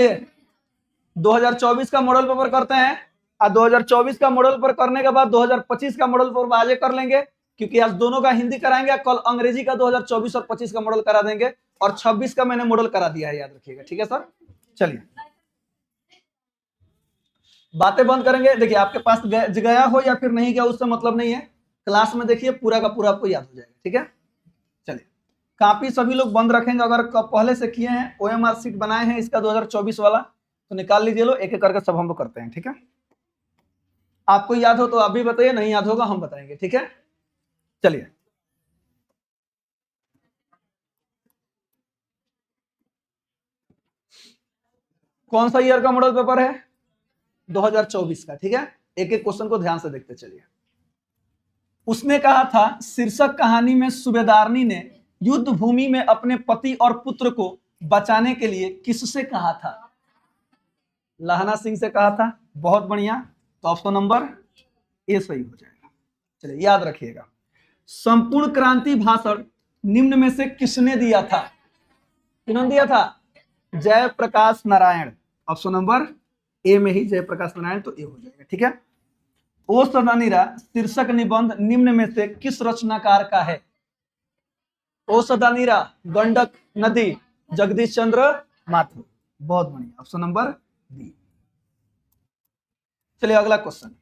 2024 का model paper करते हैं, और 2024 का मॉडल पेपर करने के बाद 2025 का मॉडल पेपर आज कर लेंगे, क्योंकि आज दोनों का हिंदी कराएंगे, कल अंग्रेजी का 2024 और 25 का मॉडल करा देंगे, और 26 का मैंने मॉडल करा दिया है, याद रखिएगा। ठीक है सर, चलिए बातें बंद करेंगे। देखिए आपके पास गया हो या फिर नहीं गया उससे मतलब नहीं है, क्लास में देखिए पूरा का पूरा आपको याद हो जाएगा। ठीक है, चलिए कॉपी सभी लोग बंद रखेंगे, अगर पहले से किए हैं ओएमआर सीट बनाए हैं इसका 2024 वाला तो निकाल लीजिए लो, एक एक करके सब हम लोग करते हैं। ठीक है, आपको याद हो तो आप भी बताइए, नहीं याद होगा हम बताएंगे। ठीक है, चलिए कौन सा ईयर का मॉडल पेपर है? 2024 का। ठीक है, एक एक क्वेश्चन को ध्यान से देखते चलिए। उसने कहा था, शीर्षक कहानी में सूबेदारनी ने युद्ध भूमि में अपने पति और पुत्र को बचाने के लिए किससे कहा था? लहना सिंह से कहा था। बहुत बढ़िया, तो ऑप्शन नंबर ए सही हो जाएगा। चलिए याद रखिएगा, संपूर्ण क्रांति भाषण निम्न में से किसने दिया था? किन्होंने दिया था? Jayaprakash Narayan. Option number A में ही जयप्रकाश नारायण, तो ए हो जाएगा। ठीक है, ओ सदानीरा शीर्षक निबंध निम्न में से किस रचनाकार का है? ओ सदानीरा गंडक नदी, जगदीश चंद्र माथुर। बहुत बढ़िया, ऑप्शन नंबर बी। चलिए अगला क्वेश्चन,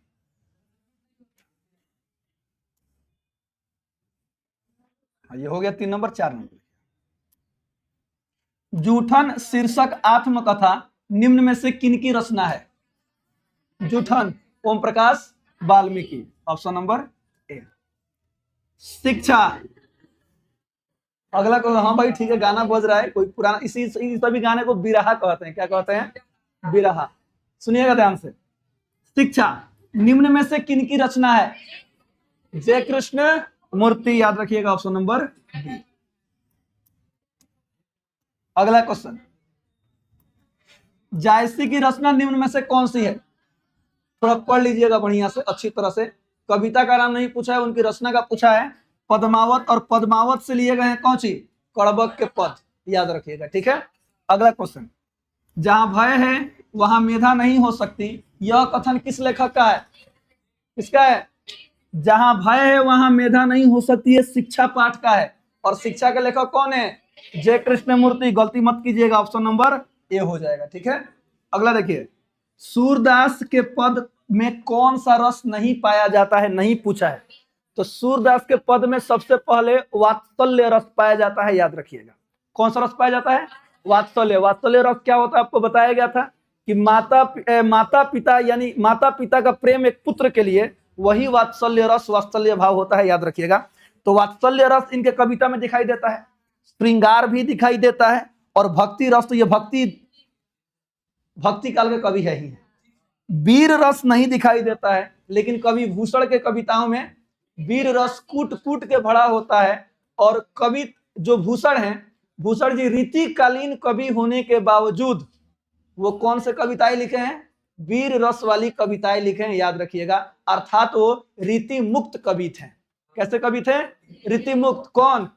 ये हो गया 3 नंबर। 4 नंबर, जूठन शीर्षक आत्मकथा निम्न में से किनकी रचना है? Joothan Om Prakash Valmiki. Option number A. शिक्षा, अगला को, हाँ भाई ठीक है, गाना बज रहा है कोई पुराना, इसी सभी गाने को बिरहा कहते हैं। क्या कहते हैं? बिरहा। सुनिएगा ध्यान से, शिक्षा निम्न में से किनकी रचना है? जय कृष्ण मूर्ति, याद रखिएगा, ऑप्शन नंबर बी। अगला क्वेश्चन, जायसी की रचना निम्न में से कौन सी है? थोड़ा पढ़ लीजिएगा बढ़िया से, अच्छी तरह से। कविता का नाम नहीं पूछा है, उनकी रचना का पूछा है। पद्मावत, और पद्मावत से लिए गए हैं कौन सी? कड़बक के पद, याद रखिएगा। ठीक है, अगला क्वेश्चन, जहां भय है वहां मेधा नहीं हो सकती, यह कथन किस लेखक का है? किसका है? जहां भय है वहां मेधा नहीं हो सकती है शिक्षा पाठ का है, और शिक्षा के लेखक कौन है? जय कृष्ण मूर्ति। गलती मत कीजिएगा, ऑप्शन नंबर ए हो जाएगा। ठीक है, अगला देखिए, सूरदास के पद में कौन सा रस नहीं पाया जाता है? नहीं पूछा है, तो सूरदास के पद में सबसे पहले वात्सल्य रस पाया जाता है, याद रखिएगा। कौन सा रस पाया जाता है? वात्सल्य। वात्सल्य रस क्या होता है आपको बताया गया था कि माता पिता, यानी माता पिता का प्रेम एक पुत्र के लिए, वही वात्सल्य रस, वात्सल्य भाव होता है, याद रखिएगा। तो वात्सल्य रस इनके कविता में दिखाई देता है, श्रृंगार भी दिखाई देता है, और भक्ति रस, तो ये भक्ति काल के कवि है ही है। वीर रस नहीं दिखाई देता है, लेकिन कवि भूषण के कविताओं में वीर रस कूट कूट के भरा होता है। और कवि जो भूषण हैं, भूषण जी रीतिकालीन कवि होने के बावजूद वो कौन से कविताएं लिखे हैं? वीर रस वाली कविताएं लिखे हैं, याद रखिएगा। अर्थात वो रीति मुक्त कवि थे। कैसे कवि थे? रीति मुक्त। कौन?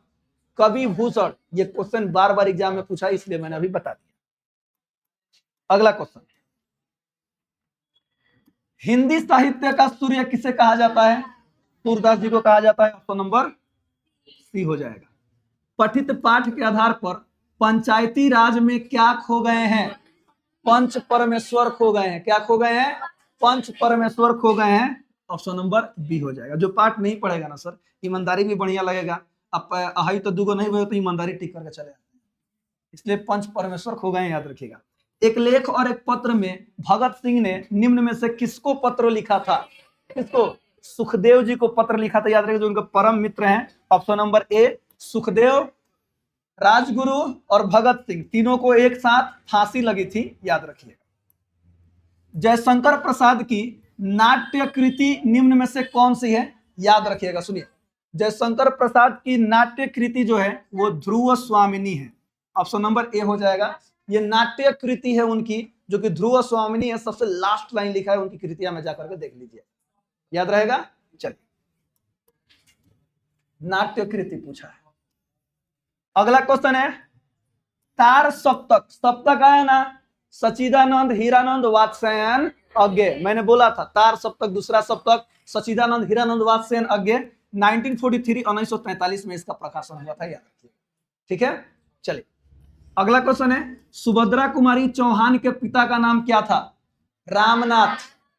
कवि भूषण। ये क्वेश्चन बार बार एग्जाम में पूछा, इसलिए मैंने अभी बता दिया। अगला क्वेश्चन, हिंदी साहित्य का सूर्य किसे कहा जाता है? सूरदास जी को कहा जाता है, ऑप्शन नंबर सी हो जाएगा। पठित पाठ के आधार पर पंचायती राज में क्या खो गए हैं? पंच परमेश्वर खो गए हैं। क्या खो गए हैं? पंच परमेश्वर खो गए हैं, ऑप्शन नंबर बी हो जाएगा। जो पाठ नहीं पढ़ेगा ना सर, ईमानदारी भी बढ़िया लगेगा। अब अहाई तो दुगो नहीं हुए तो ईमानदारी टिक करके चले, इसलिए पंच परमेश्वर खो गए, याद रखिएगा। एक लेख और एक पत्र में भगत सिंह ने निम्न में से किसको पत्र लिखा था? किसको? सुखदेव जी को पत्र लिखा था, याद रखिए, जो उनके परम मित्र हैं। ऑप्शन नंबर ए सुखदेव, राजगुरु और भगत सिंह, तीनों को एक साथ फांसी लगी थी, याद रखिएगा। जयशंकर प्रसाद की नाट्य कृति निम्न में से कौन सी है? याद रखिएगा, सुनिए, जयशंकर प्रसाद की नाट्य कृति जो है वो ध्रुव स्वामिनी है, ऑप्शन नंबर ए हो जाएगा। ये नाट्य कृति है उनकी, जो कि ध्रुव स्वामिनी है। सबसे लास्ट लाइन लिखा है उनकी कृतियां में, जाकर के देख लीजिए, याद रहेगा। चलिए, नाट्य कृति पूछा है। अगला क्वेश्चन है, तार सप्तक। सप्तक आया ना, सच्चिदानंद हीरानंद वात्स्ययन अज्ञे, मैंने बोला था तार सप्तक दूसरा सप्तक सच्चिदानंद हीरानंद वात्स्ययन अज्ञे 1943 1943 में इसका प्रकाशन हुआ था, याद रखिए। ठीक है, चलिए अगला क्वेश्चन है, सुभद्रा कुमारी चौहान के पिता का नाम क्या था? रामनाथ।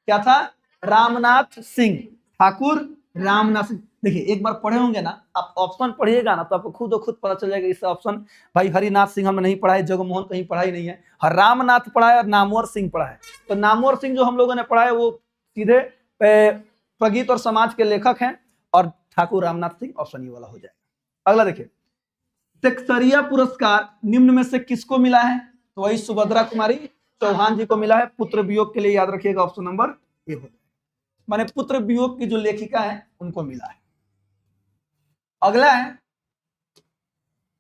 क्या था? रामनाथ सिंह, ठाकुर रामनाथ सिंह। देखिए एक बार पढ़े होंगे ना आप, ऑप्शन पढ़िएगा ना तो आपको खुद पता चल जाएगा। इस ऑप्शन भाई हरिनाथ सिंह हमने नहीं पढ़ा है, जगमोहन कहीं पढ़ा ही नहीं है, रामनाथ पढ़ा है और नामवर सिंह पढ़ा है। तो नामवर सिंह जो हम लोगों ने पढ़ा है वो सीधे प्रगीत और समाज के लेखक हैं, और ठाकुर रामनाथ सिंह ऑप्शन ये वाला हो जाएगा। अगला देखिए, सेक्सरिया पुरस्कार निम्न में से किसको मिला है? तो वही सुभद्रा कुमारी चौहान जी को मिला है, पुत्र वियोग के लिए, याद रखिएगा ऑप्शन नंबर ए हो, माने पुत्र वियोग की जो लेखिका है उनको मिला है। अगला है,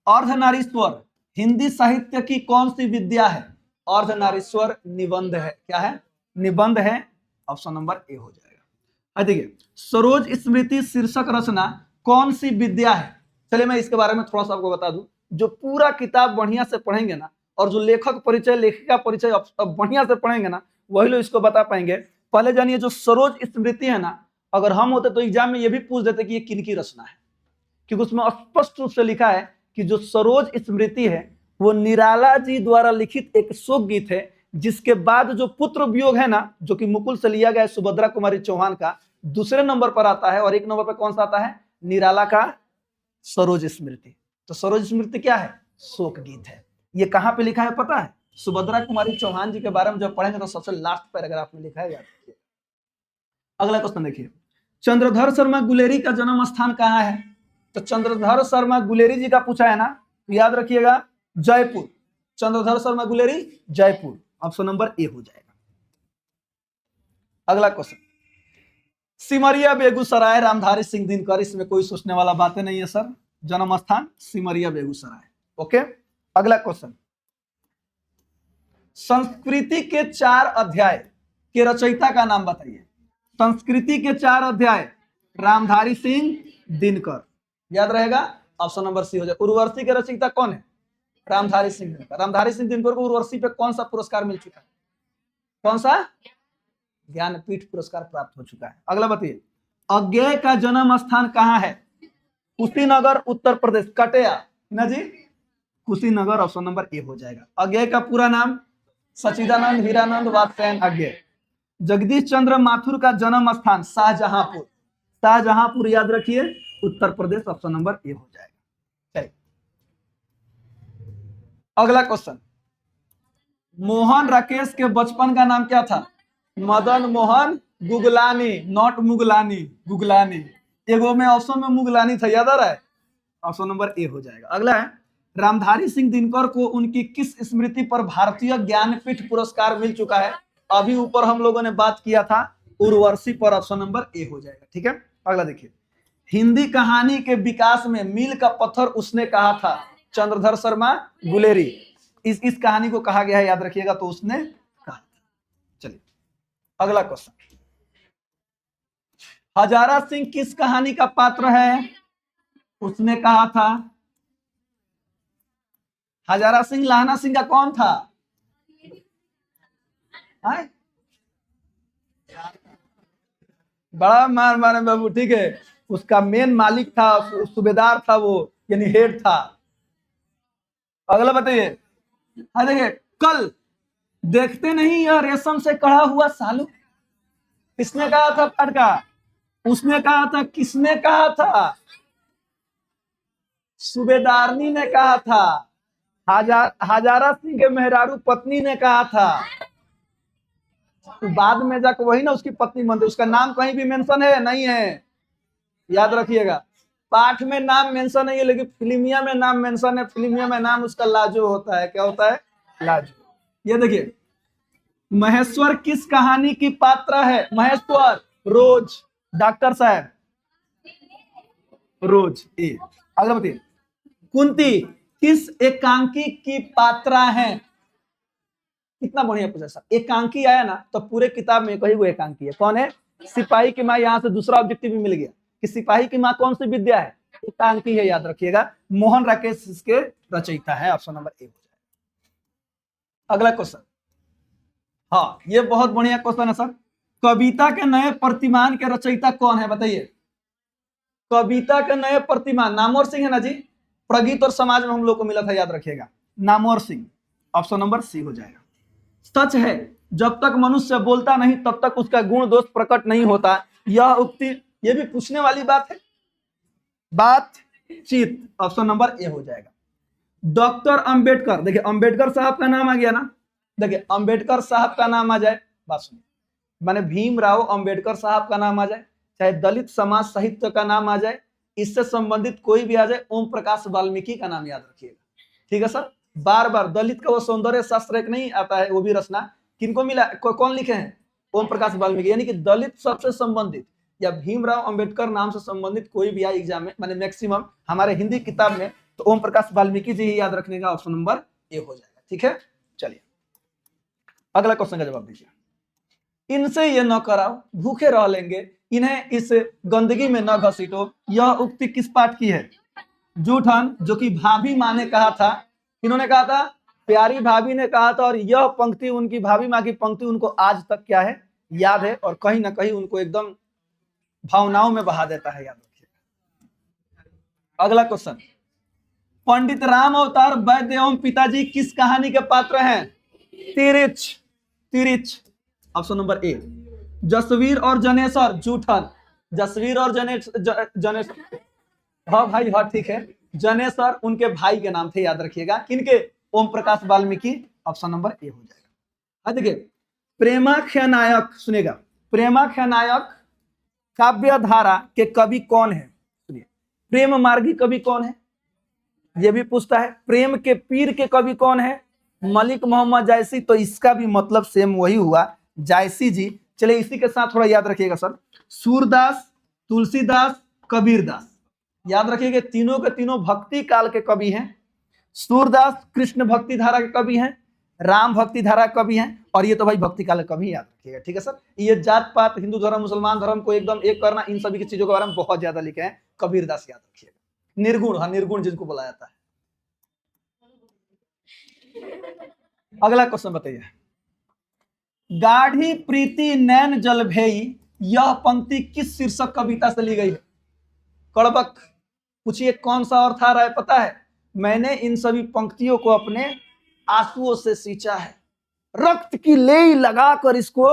अर्धनारीश्वर हिंदी साहित्य की कौन सी विद्या है? अर्धनारीश्वर निबंध है। क्या है? निबंध है, ऑप्शन नंबर ए हो जाएगा। देखिए, सरोज स्मृति शीर्षक रचना कौन सी विद्या है? चलिए मैं इसके बारे में थोड़ा सा आपको बता दूं। जो पूरा किताब बढ़िया से पढ़ेंगे ना, और जो लेखक परिचय लेखिका परिचय बढ़िया से पढ़ेंगे ना, वही लोग इसको बता पाएंगे। पहले जानिए, जो सरोज स्मृति है ना, अगर हम होते तो एग्जाम में ये भी पूछ देते कि ये किनकी रचना है, क्योंकि उसमें स्पष्ट रूप से लिखा है कि जो सरोज स्मृति है वो निराला जी द्वारा लिखित एक शोक गीत है, जिसके बाद जो पुत्र वियोग है ना, जो कि मुकुल से लिया गया है सुभद्रा कुमारी चौहान का, दूसरे नंबर पर आता है, और एक नंबर पर कौन सा आता है? निराला का सरोज स्मृति। तो सरोज स्मृति क्या है? शोक गीत है। ये कहां पे लिखा है पता है? सुभद्रा कुमारी चौहान जी के बारे में जब पढ़ेंगे तो सबसे लास्ट पैराग्राफ में लिखा है, याद रखिए। अगला क्वेश्चन देखिए, चंद्रधर शर्मा गुलेरी का जन्म स्थान कहाँ है? तो चंद्रधर शर्मा गुलेरी जी का पूछा है ना, तो याद रखिएगा जयपुर। चंद्रधर शर्मा गुलेरी जयपुर, ऑप्शन नंबर ए हो जाएगा। अगला क्वेश्चन, सिमरिया बेगूसराय रामधारी सिंह दिनकर, इसमें कोई सोचने वाला बातें नहीं है सर, जन्म स्थान सिमरिया बेगूसराय। ओके, अगला क्वेश्चन, संस्कृति के 4 अध्याय के रचयिता का नाम बताइए। संस्कृति के 4 अध्याय रामधारी सिंह दिनकर, याद रहेगा, ऑप्शन नंबर सी हो जाए। उर्वशी के रचयिता कौन है? रामधारी सिंह दिनकर। रामधारी सिंह दिनकर को उर्वशी पे कौन सा पुरस्कार मिल चुका है? कौन सा? ज्ञानपीठ पुरस्कार प्राप्त हो चुका है। अगला बताइए, अज्ञेय का जन्म स्थान कहाँ है? कुशीनगर उत्तर प्रदेश। कटिया ना जी, कुशीनगर, ऑप्शन नंबर ए हो जाएगा। अज्ञेय का पूरा नाम सच्चिदानंद हीरानंद वात्स्ययन अज्ञेय। जगदीश चंद्र माथुर का जन्म स्थान शाहजहांपुर। शाहजहांपुर, याद रखिए, उत्तर प्रदेश, ऑप्शन नंबर ए हो जाएगा। चलिए अगला क्वेश्चन, मोहन राकेश के बचपन का नाम क्या था? मदन मोहन गुगलानी, नॉट मुगलानी, गुगलानी। एगो में ऑप्शन में मुगलानी था, याद आ रहा है, ऑप्शन नंबर ए हो जाएगा। अगला है, रामधारी सिंह दिनकर को उनकी किस स्मृति पर भारतीय ज्ञानपीठ पुरस्कार मिल चुका है? अभी ऊपर हम लोगों ने बात किया था उर्वशी पर, ऑप्शन नंबर ए हो जाएगा। ठीक है, अगला देखिए, हिंदी कहानी के विकास में मील का पत्थर उसने कहा था? चंद्रधर शर्मा गुलेरी। इस कहानी को कहा गया है, याद रखिएगा, तो उसने कहा। चलिए अगला क्वेश्चन, हजारा सिंह किस कहानी का पात्र है? उसने कहा था। हजारा सिंह लाहना सिंह का कौन था? है? बड़ा मार मारे बाबू, ठीक है, उसका मेन मालिक था, सूबेदार था वो, यानी हेड था। अगला बताइए, हाँ देखिए, कल देखते नहीं यह रेशम से कढ़ा हुआ सालू, किसने कहा था? फटका, उसने कहा था। किसने कहा था? सूबेदारनी ने कहा था। हजारा सिंह के मेहरारू पत्नी ने कहा था। तो बाद में जाकर वही ना उसकी पत्नी बनती, उसका नाम कहीं भी मेंशन है? नहीं है, याद रखिएगा। पाठ में नाम मेंशन नहीं है, लेकिन फिल्मिया में नाम मेंशन है। फिल्मिया में नाम उसका लाजो होता है। क्या होता है? लाजो। ये देखिए, महेश्वर किस कहानी की पात्र है? महेश्वर रोज, डॉक्टर साहब रोज ए। अगला बताइए, कुंती किस एकांकी की पात्रा है? कितना बढ़िया पूछा सर। एकांकी आया ना तो पूरे किताब में कहीं वो एकांकी है। कौन है? सिपाही की माँ। यहाँ से दूसरा ऑब्जेक्टिव भी मिल गया कि सिपाही की माँ कौन सी विद्या है? एकांकी है, याद रखिएगा। मोहन राकेश इसके रचयिता है, ऑप्शन नंबर ए हो जाएगा। अगला क्वेश्चन, हाँ, ये बहुत बढ़िया क्वेश्चन है सर। कविता के नए प्रतिमान के रचयिता कौन है बताइए। कविता के नए प्रतिमान नामवर सिंह है ना जी। प्रगीत और समाज में हम लोग को मिला था, याद रखिएगा, Namvar Singh. Option number C हो जाएगा। सच है, जब तक मनुष्य बोलता नहीं तब तक उसका गुण दोष प्रकट नहीं होता। यह उक्ति, ये भी पूछने वाली बात है। बातचीत, ऑप्शन नंबर ए हो जाएगा। डॉक्टर अंबेडकर, देखिए अंबेडकर साहब का नाम आ गया ना। देखिए अंबेडकर साहब का नाम आ जाए, बात सुनिए, माने भीमराव अंबेडकर साहब का नाम आ जाए, चाहे दलित समाज साहित्य का नाम आ जाए, इससे संबंधित कोई भी आ जाए, ओम प्रकाश वाल्मीकि का नाम याद रखिएगा। ठीक है सर। बार बार दलित का वो सौंदर्य शास्त्र एक नहीं आता है, वो भी रचना किनको मिला, कौन लिखे हैं, ओम प्रकाश वाल्मीकि। यानी कि दलित सबसे संबंधित या भीमराव अंबेडकर नाम से संबंधित कोई भी आए एग्जाम में, माने मैक्सिमम हमारे हिंदी किताब में, तो ओम प्रकाश वाल्मीकि जी ही याद रखने का, ऑप्शन नंबर ए हो जाएगा। ठीक है, चलिए अगला क्वेश्चन का जवाब दीजिए। इनसे ये न कराओ, भूखे रह लेंगे, इन्हें इस गंदगी में न घसीटो, यह उक्ति किस पाठ की है। जूठन, जो कि भाभी माँ ने कहा था। इन्होंने कहा था, प्यारी भाभी ने कहा था, और यह पंक्ति उनकी भाभी माँ की पंक्ति उनको आज तक क्या है, याद है, और कहीं ना कहीं उनको एकदम भावनाओं में बहा देता है, याद रखिए। अगला क्वेश्चन, पंडित राम अवतार वैद्य एवं पिताजी किस कहानी के पात्र हैं। तिरिच, तिरिच, ऑप्शन नंबर ए। जसवीर और जनेश्वर, जूठन, जसवीर और जनेश, हाँ भाई हाँ ठीक है, जनेश्वर उनके भाई के नाम थे, याद रखिएगा, किनके, ओम प्रकाश वाल्मीकि, ऑप्शन नंबर ए हो जाएगा। देखिए प्रेमाख्य नायक, सुनिएगा, प्रेमाख्य नायक काव्य धारा के कवि कौन है। सुनिए, प्रेम मार्गी कवि कौन है, ये भी पूछता है। प्रेम के पीर के कवि कौन है, मलिक मोहम्मद जायसी, तो इसका भी मतलब सेम वही हुआ, जायसी जी। चलिए इसी के साथ थोड़ा याद रखिएगा सर, सूरदास, तुलसीदास, कबीरदास, याद रखिएगा, तीनों के तीनों भक्ति काल के कवि हैं। सूरदास कृष्ण भक्ति धारा के कवि हैं, राम भक्ति धारा के कवि हैं, और ये तो भाई भक्ति काल के कवि, याद रखिएगा। ठीक है सर। ये जात पात, हिंदू धर्म मुसलमान धर्म को एकदम एक करना, इन सभी की चीजों के बारे में बहुत ज्यादा लिखे हैं। कबीरदास याद रखिएगा। निर्गुण, हाँ निर्गुण जिनको बोला जाता है। अगला क्वेश्चन बताइए। गाढ़ी प्रीति नैन जल भेई, यह पंक्ति किस शीर्षक कविता से ली गई है। कड़बक, पूछिए कौन सा अर्थ आ रहा है पता है। मैंने इन सभी पंक्तियों को अपने आंसुओं से सींचा है, रक्त की लेई लगाकर इसको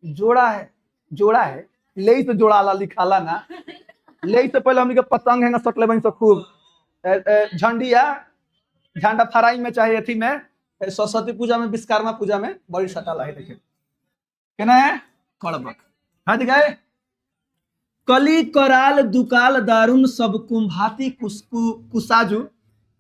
जोड़ा है। जोड़ा है, लेई से जोड़ाला लिखाला ना, लेई से पहले हम पतंग है सटले बन से खूब झंडिया झंडा फराई में, चाहे अथी में, सरस्वती पूजा में, विश्वकर्मा पूजा में बड़ी सटाला है। देखे कहना है कड़बक। हाँ दिखाए, कली कराल दुकाल दारुण सब कुंभाती कुसाजू।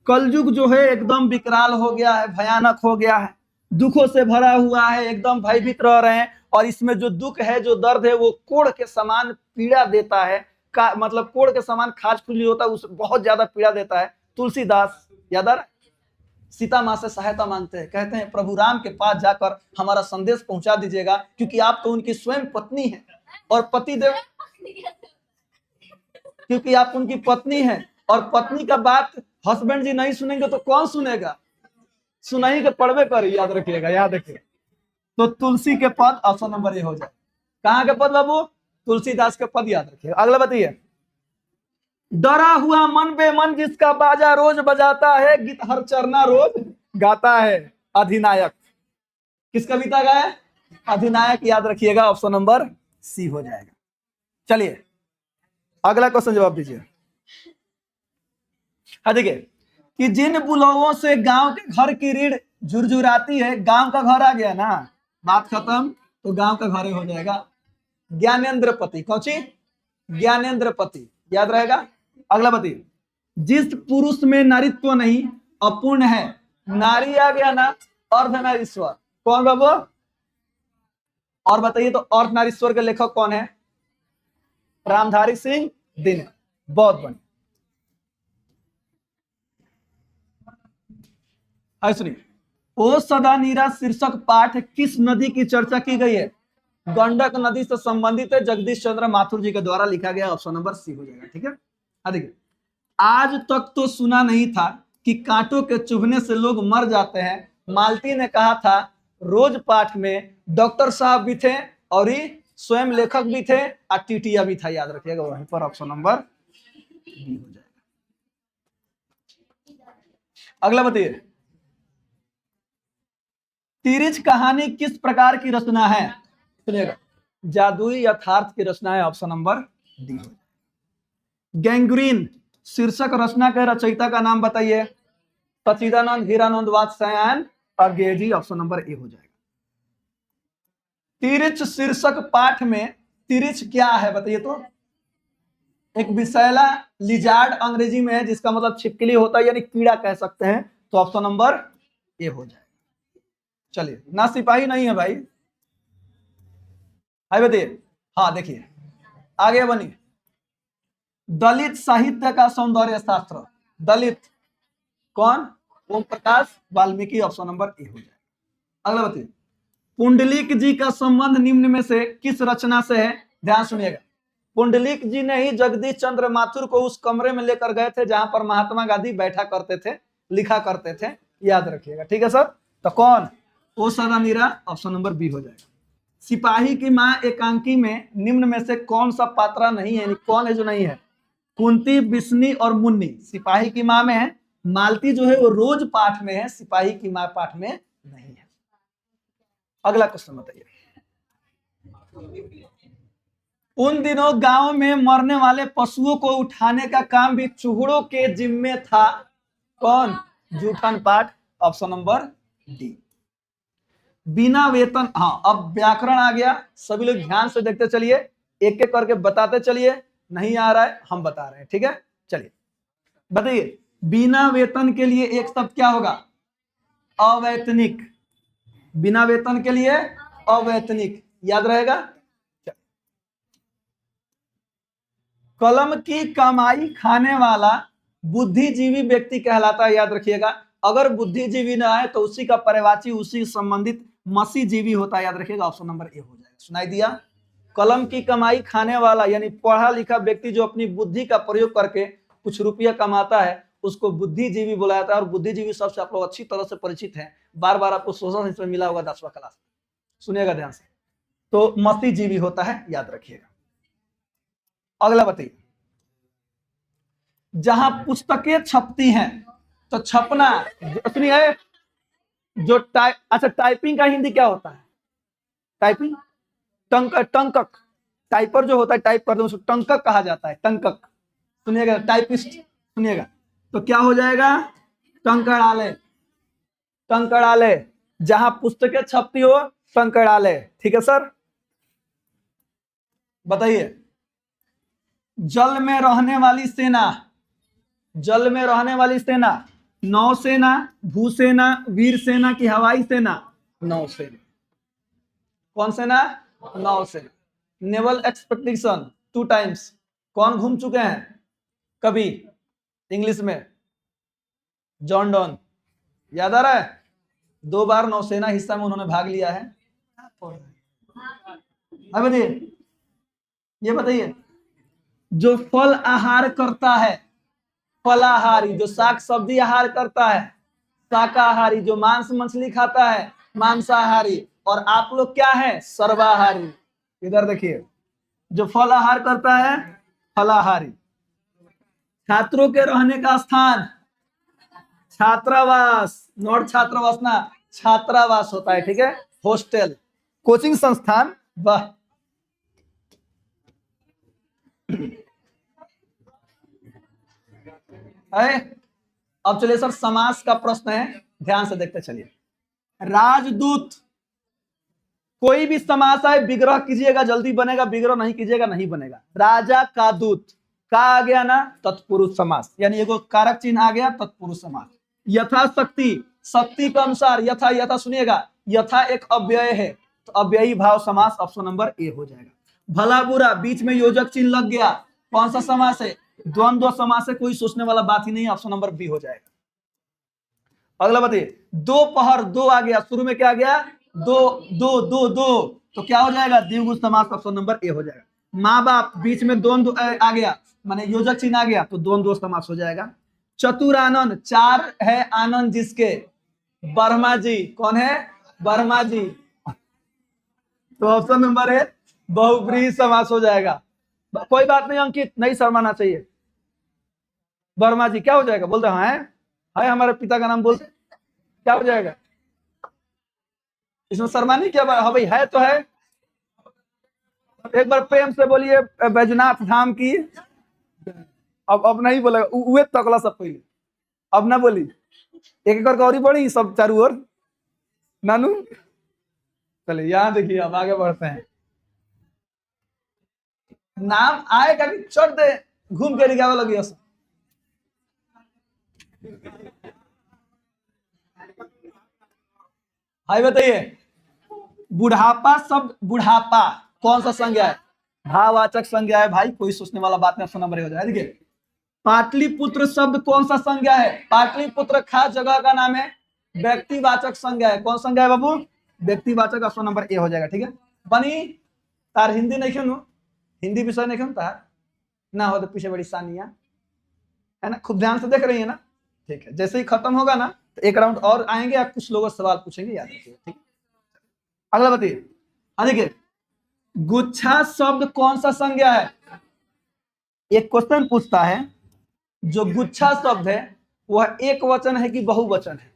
कलयुग जो है एकदम विकराल हो गया है, भयानक हो गया है, दुखों से भरा हुआ है, एकदम भयभीत रह रहे हैं, और इसमें जो दुख है, जो दर्द है, वो कोड़ के समान पीड़ा देता है, का मतलब कोड़ के समान खाज खुली होता है, उस बहुत ज्यादा पीड़ा देता है। तुलसीदास, याद आ रहा है, सीता माँ से सहायता मांगते हैं, कहते हैं प्रभु राम के पास जाकर हमारा संदेश पहुंचा दीजिएगा, क्योंकि आप तो उनकी स्वयं पत्नी हैं, और पति देव, क्योंकि आप उनकी पत्नी हैं, और पत्नी का बात हस्बैंड जी नहीं सुनेंगे तो कौन सुनेगा, सुनाई के पढ़वे कर, याद रखिएगा, याद रखिएगा। तो तुलसी के पद, ऑप्शन नंबर ए हो जाए। कहाँ के पद बाबू, तुलसीदास के पद, याद रखिएगा। अगला बताइए। डरा हुआ मन बेमन जिसका बाजा रोज बजाता है, गीत हर चरना रोज गाता है। अधिनायक, किस कविता का है, अधिनायक, याद रखिएगा, ऑप्शन नंबर सी हो जाएगा। चलिए अगला क्वेश्चन जवाब दीजिए। हाँ देखिए, कि जिन बुलावों से गांव के घर की रीढ़ झुरझुराती है, गांव का घर आ गया ना, बात खत्म, तो गांव का घर हो जाएगा। ज्ञानेंद्र पति, कौची, ज्ञानेंद्र पति, याद रहेगा। अगला बताइए। जिस पुरुष में नारीत्व नहीं, अपूर्ण है, नारी आ गया ना, अर्धनारीश्वर, कौन बाबू, और बताइए तो अर्धनारीश्वर के लेखक कौन है, रामधारी सिंह दिनकर, बहुत बढ़िया। सुनिए, ओ सदा नीरा शीर्षक पाठ किस नदी की चर्चा की गई है। गंडक नदी से संबंधित है, जगदीश चंद्र माथुर जी के द्वारा लिखा गया, ऑप्शन नंबर सी हो जाएगा। ठीक है, देखिए, आज तक तो सुना नहीं था कि कांटों के चुभने से लोग मर जाते हैं। मालती ने कहा था रोज पाठ में डॉक्टर साहब भी थे और ही स्वयं लेखक भी थे और टीटिया भी था, याद रखिएगा। वहीं पर ऑप्शन नंबर बी हो जाएगा। अगला बताइए, तिरिच कहानी किस प्रकार की रचना है? सुनिएगा, जादुई यथार्थ की रचना है, ऑप्शन नंबर डी हो जाएगा। गैंग्रीन शीर्षक रचना के रचयिता का नाम बताइए। सच्चिदानंद, हीरानंद वात्स्यायन और गेजी, ऑप्शन नंबर ए हो जाएगा। तिरिच शीर्षक पाठ में तिरिच क्या है बताइए तो? एक विषैला लिजार्ड अंग्रेजी में है, जिसका मतलब छिपकली होता है, यानी कीड़ा कह सकते हैं, तो ऑप्शन नंबर ए हो जाएगा। चलिए, ना सिपाही नहीं है भाई, है बताइए। हाँ देखिए, आगे बनिए। दलित साहित्य का सौंदर्य शास्त्र, दलित कौन? ओम प्रकाश वाल्मीकि, ऑप्शन नंबर ए हो जाएगा। अगला बताइए, पुंडलिक जी का संबंध निम्न में से किस रचना से है? ध्यान सुनिएगा, पुंडलिक जी ने ही जगदीश चंद्र माथुर को उस कमरे में लेकर गए थे जहां पर महात्मा गांधी बैठा करते थे, लिखा करते थे, याद रखिएगा, ठीक है सर। तो कौन? ओ सदा मीरा, ऑप्शन नंबर बी हो जाएगा। सिपाही की मां एकांकी में निम्न में से कौन सा पात्रा नहीं है, यानी कौन है जो नहीं है? कुंती, बिस्नी और मुन्नी सिपाही की मां में है। मालती जो है वो रोज पाठ में है, सिपाही की मां पाठ में नहीं है। अगला क्वेश्चन बताइए, उन दिनों गांव में मरने वाले पशुओं को उठाने का काम भी चूहड़ों के जिम्मे था, कौन? जूठन पाठ, ऑप्शन नंबर डी। बिना वेतन, हाँ अब व्याकरण आ गया, सभी लोग ध्यान से देखते चलिए, एक एक करके बताते चलिए, नहीं आ रहा है हम बता रहे हैं, ठीक है। चलिए बताइए, बिना वेतन के लिए एक शब्द क्या होगा? अवैतनिक। बिना वेतन के लिए अवैतनिक, याद रहेगा। कलम की कमाई खाने वाला बुद्धिजीवी व्यक्ति कहलाता है, याद रखिएगा। अगर बुद्धिजीवी ना है तो उसी का पर्यायवाची, उसी संबंधित मसीजीवी होता है, याद रखिएगा, ऑप्शन नंबर ए हो जाएगा। सुनाई दिया? कलम की कमाई खाने वाला यानी पढ़ा लिखा व्यक्ति जो अपनी बुद्धि का प्रयोग करके कुछ रुपया कमाता है, उसको बुद्धिजीवी बोला जाता है। और बुद्धिजीवी शब्द से आप लोग अच्छी तरह से परिचित हैं, बार बार आपको सोशल साइंस में मिला होगा 10वां क्लास में, सुनिएगा ध्यान से। तो मसीजीवी होता है, याद रखिएगा। अगला बताइए, जहां पुस्तकें छपती हैं तो छपना, सुनिए, जो अच्छा टाइपिंग का हिंदी क्या होता है? टाइपिंग, टंकक। टाइपर जो होता है, टाइप करते हैं उसको टंकक कहा जाता है, टंकक। सुनिएगा, टाइपिस्ट, सुनिएगा, तो क्या हो जाएगा? टंकड़ाले, टंकड़ाले, जहां पुस्तकें छपती हो टंकड़ाले, ठीक है सर। बताइए, जल में रहने वाली सेना, जल में रहने वाली सेना, नौसेना, भूसेना, वीर सेना की हवाई सेना? नौसेना। कौन सेना? नौसेना। नेवल एक्सपेडिशन 2 टाइम्स, कौन घूम चुके हैं कभी इंग्लिश में? जॉन डॉन, याद आ रहा है? 2 बार नौसेना हिस्सा में उन्होंने भाग लिया है। अब बताइए, ये बताइए, जो फल आहार करता है, फलाहारी, जो शाक सब्जी आहार करता है, शाकाहारी, जो मांस मछली खाता है, मांसाहारी, और आप लोग क्या है? सर्वाहारी। इधर देखिए, जो फल आहार करता है फलाहारी। छात्रों के रहने का स्थान, छात्रावास, नॉट छात्रावास ना, छात्रावास होता है, ठीक है, हॉस्टल, कोचिंग संस्थान। वाह, है। अब चलिए सर, समास का प्रश्न है, ध्यान से देखते चलिए। राजदूत, कोई भी समास आए विग्रह कीजिएगा, जल्दी बनेगा, विग्रह नहीं कीजिएगा नहीं बनेगा। राजा का दूत, का आ गया ना, तत्पुरुष समास, यानी एगो कारक चिन्ह आ गया, तत्पुरुष समास। यथाशक्ति, शक्ति के अनुसार, यथा, यथा सुनिएगा, यथा एक अव्यय है, तो अव्ययी भाव समास, ऑप्शन नंबर ए हो जाएगा। भला बुरा, बीच में योजक चिन्ह लग गया, कौन सा समास है? द्वंद्व समास है, कोई सोचने वाला बात ही नहीं, ऑप्शन नंबर बी हो जाएगा। अगला बताइए, दोपहर, दो आ गया, शुरू में क्या आ गया? दो, दो, दो, दो, तो क्या हो जाएगा? द्विगु समास, ऑप्शन नंबर ए हो जाएगा। माँ बाप, बीच में द्वंद्व आ गया, माने योजक चिन्ह आ गया, तो द्वंद्व समास हो जाएगा। चतुरानन, 4 है आनंद जिसके, वर्मा जी, कौन है? वर्मा जी। तो ऑप्शन नंबर ए बहुब्रीहि समास हो जाएगा। कोई बात नहीं अंकित, नहीं शर्माना चाहिए। वर्मा जी क्या हो जाएगा, बोल रहे हैं है हमारे पिता का नाम बोलते, क्या हो जाएगा इसमें शर्मानी क्या बात? हाँ भाई है तो है। एक बार प्रेम से बोलिए बैजनाथ धाम की। अब नहीं बोलेगा, उहे तकला सब पहले, अब ना बोली। एक एक करके और ही बढ़ी सब चारों ओर। नानू चलिए यहाँ देखिए, अब आगे बढ़ते हैं। नाम आएगा कि चढ़ दे घूम के रिगावे लगी ऐसा। हाय बताइए, बुढ़ापा शब्द, बुढ़ापा कौन सा संज्ञा है? भाववाचक संज्ञा है भाई, कोई सोचने वाला बात नहीं। ऑप्शन नंबर हो जाए। देखिए पाटलिपुत्र शब्द कौन सा संज्ञा है? पाटलिपुत्र खास जगह का नाम है, व्यक्तिवाचक संज्ञा है। कौन संज्ञा है बाबू? व्यक्तिवाचक। ऑप्शन नंबर ए हो जाएगा। ठीक है बनी तार हिंदी नहीं खेलू, हिंदी विषय नहीं खेलू तार ना हो तो पीछे बड़ी सानिया है ना, खूब ध्यान से देख रही है ना। ठीक है, जैसे ही खत्म होगा ना तो एक राउंड और आएंगे, आप कुछ लोगों से सवाल पूछेंगे, याद रखिए। ठीक, अगला बताइए। हाँ देखिए, गुच्छा शब्द कौन सा संज्ञा है? एक क्वेश्चन पूछता है, जो गुच्छा शब्द है वह एक वचन है कि बहुवचन है?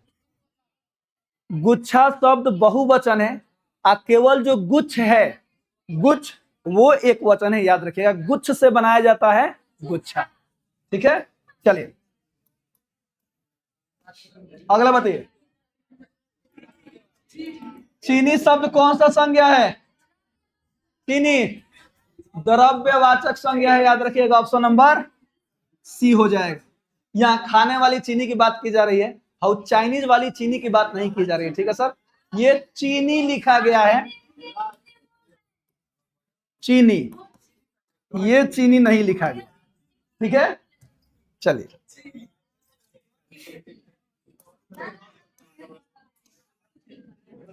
गुच्छा शब्द बहुवचन है, और केवल जो गुच्छ है, गुच्छ वो एक वचन है, याद रखिएगा। गुच्छ से बनाया जाता है गुच्छा। ठीक है चलिए अगला बताइए। चीनी शब्द कौन सा संज्ञा है? चीनी द्रव्यवाचक संज्ञा है, याद रखिएगा। ऑप्शन नंबर सी हो जाएगा। यहाँ खाने वाली चीनी की बात की जा रही है और चाइनीज वाली चीनी की बात नहीं की जा रही है। ठीक है सर, ये चीनी लिखा गया है, चीनी, ये चीनी नहीं लिखा गया। ठीक है चलिए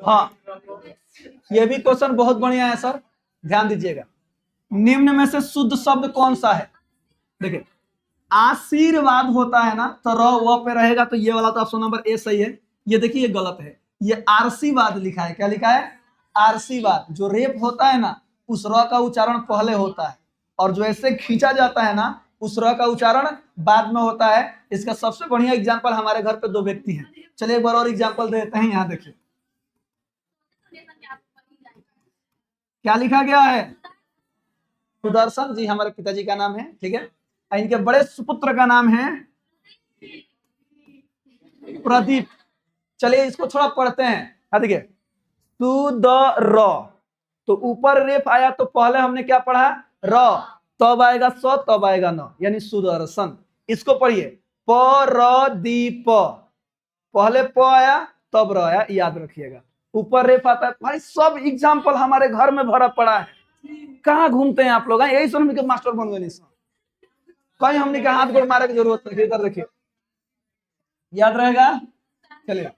हाँ, ये भी क्वेश्चन बहुत बढ़िया है सर, ध्यान दीजिएगा। निम्न में से शुद्ध शब्द कौन सा है? देखिए आशीर्वाद होता है ना, तो र व पे रहेगा, तो ये वाला तो ऑप्शन नंबर ए सही है। ये देखिए ये गलत है, ये आरसीवाद लिखा है। क्या लिखा है? आरसीवाद। जो रेप होता है ना, उस र का उच्चारण पहले होता है, और जो ऐसे खींचा जाता है ना, उस र का उच्चारण बाद में होता है। इसका सबसे बढ़िया एग्जाम्पल हमारे घर पे दो व्यक्ति हैं, चलिए एक बार और एग्जाम्पल देते हैं। यहाँ देखिए क्या लिखा गया है? सुदर्शन जी हमारे पिताजी का नाम है। ठीक है, इनके बड़े सुपुत्र का नाम है प्रदीप। चलिए इसको थोड़ा पढ़ते हैं। देखिए सुदर, तो ऊपर रेफ आया तो पहले हमने क्या पढ़ा? र, तब आएगा स, तब आएगा न, यानी सुदर्शन। इसको पढ़िए परदीप, पहले प आया तब र आया, याद रखिएगा। ऊपर रेफ आता है भाई। सब एग्जाम्पल हमारे घर में भरा पड़ा है, कहाँ घूमते हैं आप लोग? यही सुन के मास्टर बन गए, कहीं हमने का हाथ गोड़ मारे की जरूरत नहीं। इधर देखिए, याद रहेगा। चलिए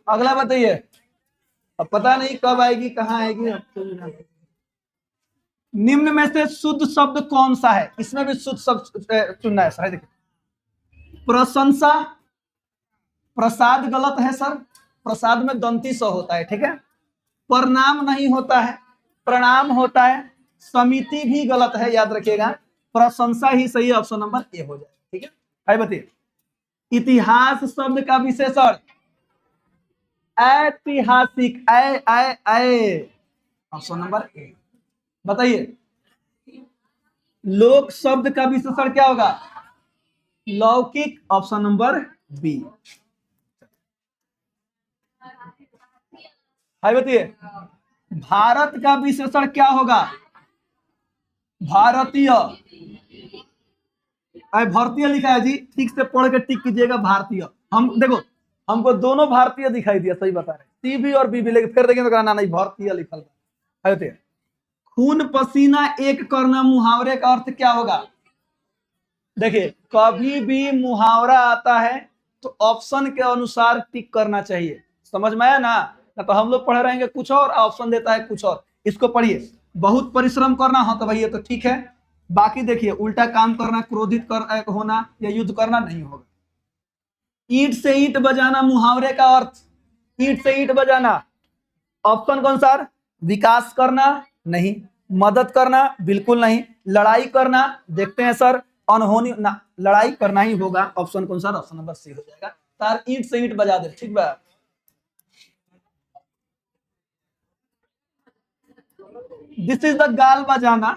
अगला बताइए। अब पता नहीं कब आएगी, कहाँ आएगी। निम्न में से शुद्ध शब्द कौन सा है? इसमें भी शुद्ध शब्द चुनना है सर। देखिए प्रशंसा, प्रसाद गलत है सर, प्रसाद में दंती स होता है। ठीक है, प्रणाम नहीं होता है, प्रणाम होता है। समिति भी गलत है, याद रखिएगा। प्रशंसा ही सही, ऑप्शन नंबर ए हो जाए। ठीक है भाई बताइए। इतिहास शब्द का विशेषण ऐतिहासिक, ऑप्शन नंबर ए। बताइए लोक शब्द का विशेषण क्या होगा? लौकिक, ऑप्शन नंबर बी। हाय बताइए भारत का विशेषण क्या होगा? भारतीय। भारतीय लिखा है जी, ठीक से पढ़ के टिक कीजिएगा। भारतीय, हम देखो हमको दोनों भारतीय दिखाई दिया, सही बता रहे, सी भी और बी भी, लेकिन फिर देखें तो कहना नहीं, भारतीय लिखा है। खून पसीना एक करना, मुहावरे का अर्थ क्या होगा? देखिए कभी भी मुहावरा आता है तो ऑप्शन के अनुसार टिक करना चाहिए, समझ में आया ना? तो हम लोग पढ़ रहेंगे कुछ और, ऑप्शन देता है कुछ और। इसको पढ़िए। बहुत परिश्रम करना हो तो भैया तो ठीक है, बाकी देखिए उल्टा काम करना, क्रोधित होना या युद्ध करना नहीं होगा। ईंट से ईंट बजाना मुहावरे का अर्थ, ईंट से ईंट बजाना। ऑप्शन कौन सा? विकास करना नहीं, मदद करना बिल्कुल नहीं, लड़ाई करना देखते हैं सर, अनहोनी ना, लड़ाई करना ही होगा। ऑप्शन कौन सा? ऑप्शन नंबर सी हो जाएगा। तार ईंट से ईंट बजा दे, ठीक बा। दिस इज द गाल बजाना,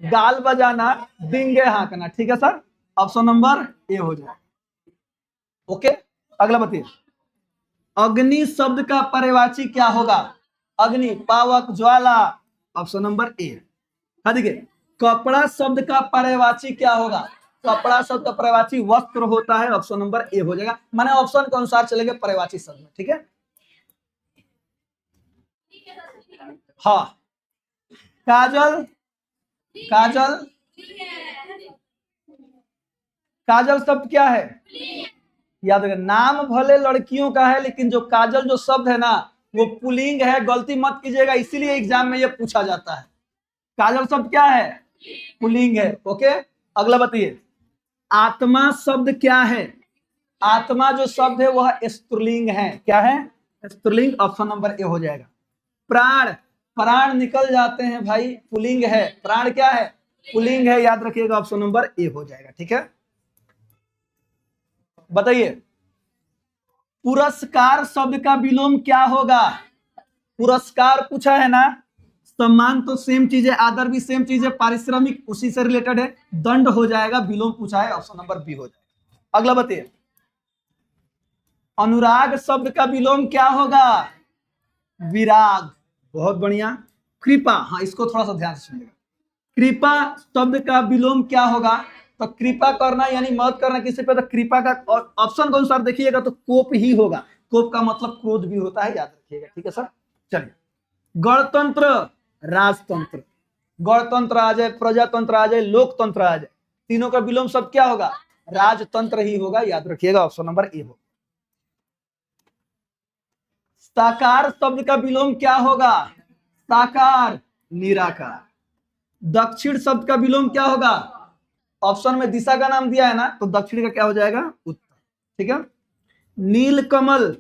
गाल बजाना, डिंगे हाँकना, ठीक है सर। ऑप्शन नंबर ए हो जाएगा। ओके, अगला बताइए। अग्नि शब्द का पर्यायवाची क्या होगा? अग्नि, पावक, ज्वाला। ऑप्शन नंबर ए। हाँ देखिए, कपड़ा शब्द का पर्यायवाची क्या होगा? कपड़ा शब्द का पर्यायवाची वस्त्र होता है। ऑप्शन नंबर ए हो जाएगा, माने ऑप्शन के अनुसार चलेंगे पर्यायवाची शब्द में, ठीक है। हाँ, काजल, काजल, काजल शब्द क्या है? याद रखें, नाम भले लड़कियों का है लेकिन जो काजल जो शब्द है ना वो पुल्लिंग है, गलती मत कीजिएगा, इसीलिए एग्जाम में ये पूछा जाता है। काजल शब्द क्या है? पुल्लिंग है। ओके, अगला बताइए। आत्मा शब्द क्या है? आत्मा जो शब्द है वह स्त्रीलिंग है। क्या है? स्त्रीलिंग। ऑप्शन नंबर ए हो जाएगा। प्राण, प्राण निकल जाते हैं भाई, पुल्लिंग है। प्राण क्या है? पुल्लिंग है, याद रखिएगा। ऑप्शन नंबर ए हो जाएगा, ठीक है। बताइए, पुरस्कार शब्द का विलोम क्या होगा? पुरस्कार पूछा है ना, सम्मान तो सेम चीज है, आदर भी सेम चीज है, पारिश्रमिक उसी से रिलेटेड है, दंड हो जाएगा, विलोम पूछा है। ऑप्शन नंबर बी हो जाएगा। अगला बताइए, अनुराग शब्द का विलोम क्या होगा? विराग। बहुत बढ़िया। कृपा, हाँ इसको थोड़ा सा ध्यान से सुनिएगा। कृपा शब्द का विलोम क्या होगा? तो कृपा करना यानी मदद करना किसी पे, तो कृपा का ऑप्शन के अनुसार देखिएगा तो कोप ही होगा। कोप का मतलब क्रोध भी होता है, याद रखिएगा, ठीक है सर। चलिए, गणतंत्र, राजतंत्र। गणतंत्र आ जाए, प्रजातंत्र आ जाए, लोकतंत्र आ जाए, तीनों का विलोम शब्द क्या होगा? राजतंत्र ही होगा, याद रखिएगा। ऑप्शन नंबर ए हो। साकार शब्द का विलोम क्या होगा? साकार, निराकार। दक्षिण शब्द का विलोम क्या होगा? ऑप्शन में दिशा का नाम दिया है ना, तो दक्षिण का क्या हो जाएगा? उत्तर, ठीक है। नीलकमल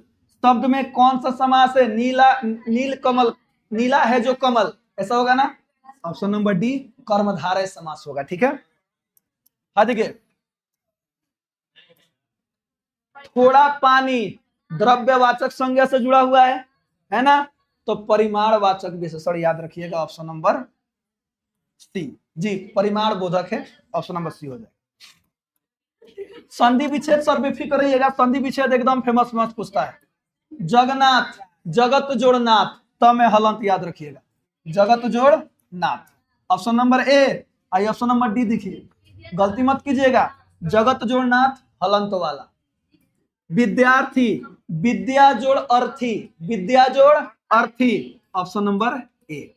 शब्द में कौन सा समास है? नीला, नील कमल, नीला है जो कमल, ऐसा होगा ना। ऑप्शन नंबर डी, कर्मधारय समास होगा, ठीक है। हाँ देखिए, थोड़ा पानी द्रव्यवाचक संज्ञा से जुड़ा हुआ है ना, तो परिमाणवाचक विशेषण, याद रखिएगा। ऑप्शन नंबर सी, जी परिमाण बोधक है। ऑप्शन नंबर सी हो जाएगा। संधि विच्छेद सर बेफिक्र रहिएगा, संधि विच्छेद एकदम फेमस मत पूछता है। जगन्नाथ, जगत जोड़ नाथ, त में हलंत, याद रखिएगा। जगत जोड़ नाथ। Option number A. आई ऑप्शन नंबर डी देखिए, गलती मत कीजिएगा, जगत जोड़ नाथ हलंत वाला। विद्यार्थी, विद्या जोड़ अर्थी, विद्या जोड़ अर्थी। ऑप्शन नंबर ए।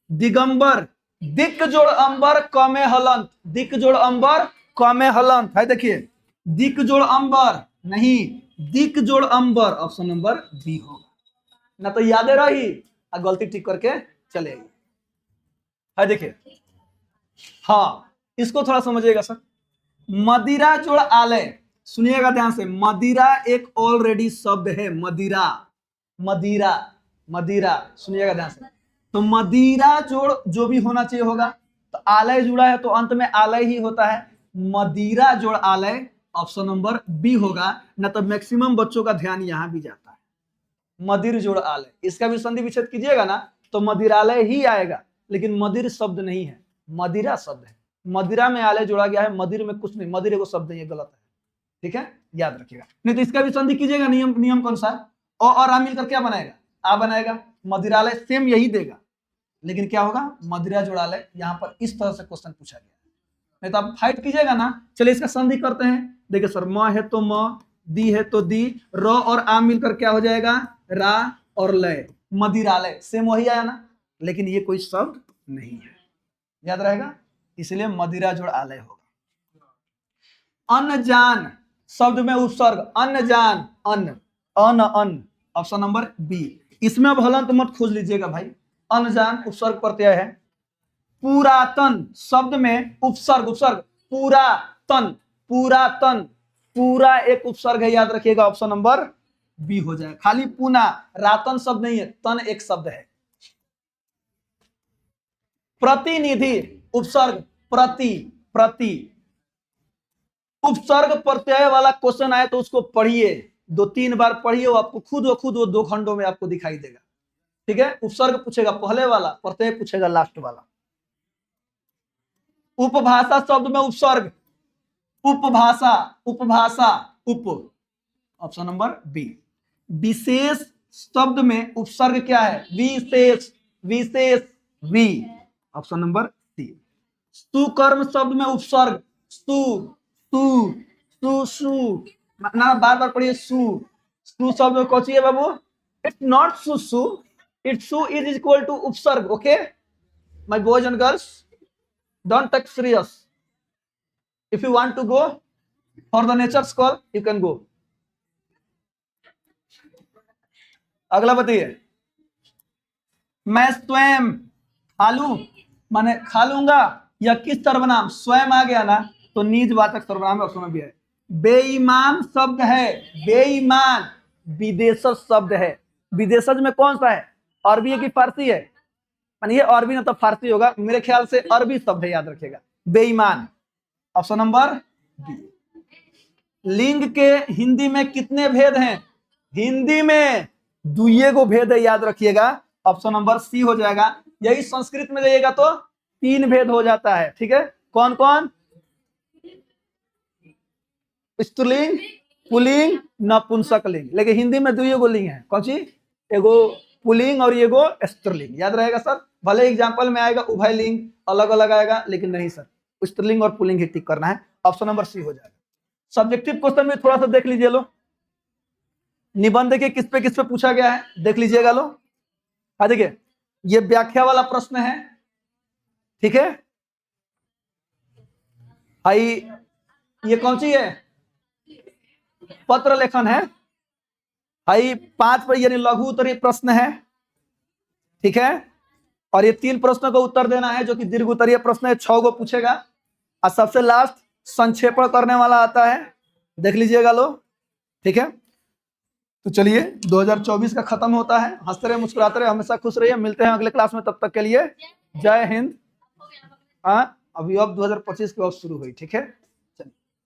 दिगंबर, दिक जोड़ अंबर कमे हलंत, दिक जोड़ अंबर कमे हलंत है। देखिए, दिक जोड़ अंबर नहीं, दिक जोड़ अंबर। ऑप्शन नंबर बी होगा, ना तो यादें रही और गलती ठीक करके चलेगी। है देखिए, हाँ इसको थोड़ा समझिएगा सर। मदिरा जोड़ आलय, सुनिएगा ध्यान से, मदिरा एक ऑलरेडी शब्द है, मदिरा, मदिरा, मदिरा, सुनिएगा ध्यान से। तो मदिरा जोड़ जो भी होना चाहिए होगा, तो आलय जुड़ा है तो अंत में आलय ही होता है, मदिरा जोड़ आलय। ऑप्शन नंबर बी होगा, ना तो मैक्सिमम बच्चों का ध्यान यहां भी जाता है। मदिर जोड़ आलय, इसका भी संधि विच्छेद कीजिएगा ना तो मदिरालय ही आएगा, लेकिन मदिर शब्द नहीं है, मदिरा शब्द है। मदिरा में आलय जोड़ा गया है, मदिर में कुछ नहीं, मदिर को शब्द नहीं है, गलत है, ठीक है, याद रखिएगा। नहीं तो इसका भी संधि कीजिएगा नियम, नियम के अनुसार। और आ मिलकर क्या बनाएगा? आ बनाएगा। मदिरालय सेम यही देगा, लेकिन क्या होगा? मदिरा जोड़ालय। यहाँ पर इस तरह से क्वेश्चन पूछा गया, नहीं तो आप फाइट कीजिएगा ना। चलिए इसका संधि करते हैं। देखिए सर, म है तो म, दी है तो दी, र और आ मिलकर क्या हो जाएगा? रा और लय, मदिरालय। सेम वही आया ना, लेकिन ये कोई शब्द नहीं है, याद रहेगा, इसलिए मदिरा जोड़ आलय होगा। अनजान शब्द में उपसर्ग, अनजान, अन्न, अन, अन्न। Option number B. इसमें अब हलंत मत खोज लीजिएगा भाई, अनजान उपसर्ग प्रत्यय है। पुरातन शब्द में उपसर्ग, उपसर्ग, पूरा तन, पूरा तन, पूरा एक उपसर्ग है, याद रखिएगा, ऑप्शन नंबर बी हो जाए। खाली पूना, रातन शब्द नहीं है, तन एक शब्द है। प्रतिनिधि उपसर्ग प्रति, प्रति उपसर्ग प्रत्यय वाला क्वेश्चन आए तो उसको पढ़िए, 2-3 बार पढ़िए, वो आपको खुद वो 2 खंडों में आपको दिखाई देगा। ठीक है, उपसर्ग पूछेगा पहले वाला, प्रत्यय पूछेगा लास्ट वाला। उपभाषा शब्द में उपसर्ग, उपभाषा, उपभाषा, उप, ऑप्शन नंबर बी। विशेष शब्द में उपसर्ग क्या है? विशेष, विशेष, वी, ऑप्शन नंबर सी। सुकर्म शब्द में उपसर्ग सु, सु, सु, सु, ना बार बार पढ़िए, सु, सु शब्द में कौन सी है बाबू? इट्स नॉट सु, सु, इट्स सु इज इक्वल टू उपसर्ग। Okay my boys and girls, don't take serious. If you want to go for the nature's call, you can go. अगला बताइए, मैं स्वयं खालू माने खा लूंगा, या किस सर्वनाम? स्वयं आ गया ना तो निजवाचक सर्वनाम ऑप्शन में भी है। बेईमान शब्द है, बेईमान विदेशज शब्द है। विदेशज में कौन सा है? अरबी है कि फारसी है? ये अरबी ना तो फारसी होगा, मेरे ख्याल से अरबी शब्द है, याद रखिएगा। बेईमान, ऑप्शन नंबर बी। लिंग के हिंदी में कितने भेद हैं? हिंदी में दुइये को भेद है, याद रखिएगा, ऑप्शन नंबर सी हो जाएगा। यही संस्कृत में जाइएगा तो 3 भेद हो जाता है। ठीक है, कौन कौन? स्त्रीलिंग, पुल्लिंग, नपुंसकलिंग। लेकिन हिंदी में दुइये को लिंग है, कौन सी? एगो पुल्लिंग और एगो स्त्रीलिंग, याद रहेगा सर। भले एग्जाम्पल में आएगा उभय लिंग अलग अलग आएगा, लेकिन नहीं सर, स्त्रीलिंग और पुल्लिंग ही टिक करना है, ऑप्शन नंबर सी हो जाएगा। सब्जेक्टिव क्वेश्चन में थोड़ा सा देख लीजिए लो, निबंध के किस पे पूछा गया है, देख लीजिएगा लो। हाँ देखिए, ये व्याख्या वाला प्रश्न है। ठीक है भाई, ये कौन सी है? पत्र लेखन है भाई। 5 पर यानी लघु उत्तरीय प्रश्न है। ठीक है, और ये 3 प्रश्नों का उत्तर देना है, जो कि दीर्घ उत्तरीय प्रश्न है, 6 को पूछेगा, और सबसे लास्ट संक्षेपण करने वाला आता है, देख लीजिएगा लो। ठीक है, तो चलिए 2024 का खत्म होता है। हंसते रहे, मुस्कुराते रहे, हमेशा खुश रहिए। मिलते हैं अगले क्लास में, तब तक के लिए जय हिंद। हाँ, अभी अब 2025 की बात शुरू हुई। ठीक है।